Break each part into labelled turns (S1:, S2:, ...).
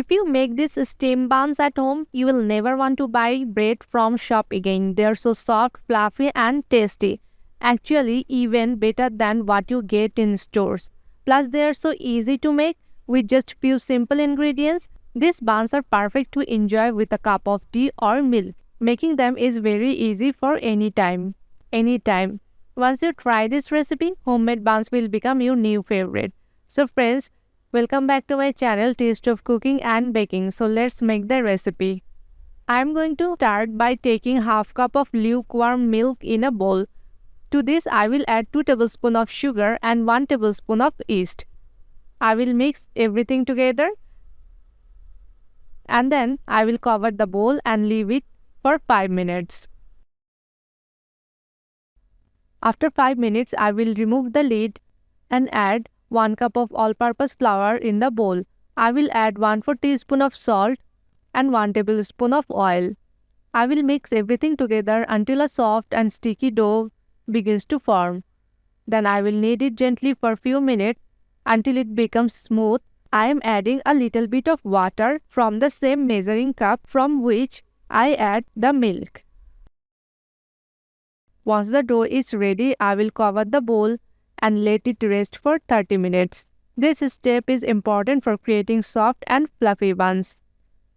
S1: If you make these steam buns at home, you will never want to buy bread from shop again. They are so soft, fluffy and tasty. Actually, even better than what you get in stores. Plus, they are so easy to make with just few simple ingredients. These buns are perfect to enjoy with a cup of tea or milk. Making them is very easy for any time. Anytime. Once you try this recipe, homemade buns will become your new favorite. So friends, welcome back to my channel Taste of Cooking and Baking. So let's make the recipe. I am going to start by taking half cup of lukewarm milk in a bowl. To this I will add 2 tablespoons of sugar and 1 tablespoon of yeast. I will mix everything together and then I will cover the bowl and leave it for 5 minutes. After 5 minutes, I will remove the lid and add 1 cup of all-purpose flour in the bowl. I will add 1/4 teaspoon of salt and 1 tablespoon of oil. I will mix everything together until a soft and sticky dough begins to form. Then I will knead it gently for few minutes until it becomes smooth. I am adding a little bit of water from the same measuring cup from which I add the milk. Once the dough is ready, I will cover the bowl and let it rest for 30 minutes. This step is important for creating soft and fluffy buns.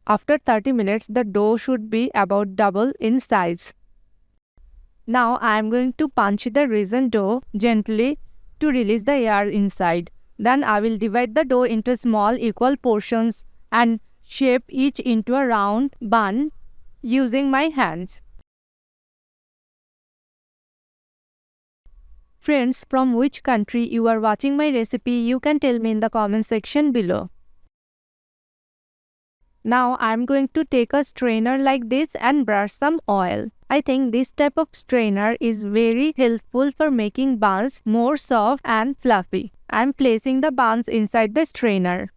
S1: After 30 minutes, the dough should be about double in size. Now I am going to punch the risen dough gently to release the air inside. Then I will divide the dough into small equal portions and shape each into a round bun using my hands. Friends, from which country you are watching my recipe, you can tell me in the comment section below. Now I am going to take a strainer like this and brush some oil. I think this type of strainer is very helpful for making buns more soft and fluffy. I am placing the buns inside the strainer.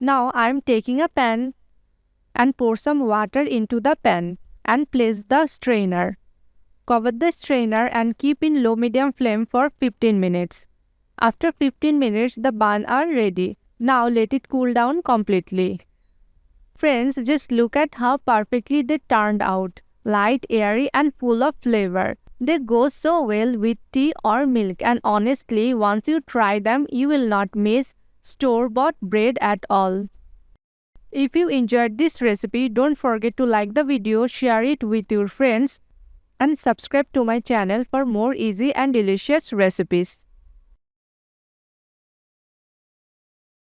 S1: Now I am taking a pan and pour some water into the pan and place the strainer. Cover the strainer and keep in low-medium flame for 15 minutes. After 15 minutes, the buns are ready. Now let it cool down completely. Friends, just look at how perfectly they turned out. Light, airy and full of flavor. They go so well with tea or milk, and honestly, once you try them, you will not miss store-bought bread at all. If you enjoyed this recipe, don't forget to like the video, share it with your friends and subscribe to my channel for more easy and delicious recipes.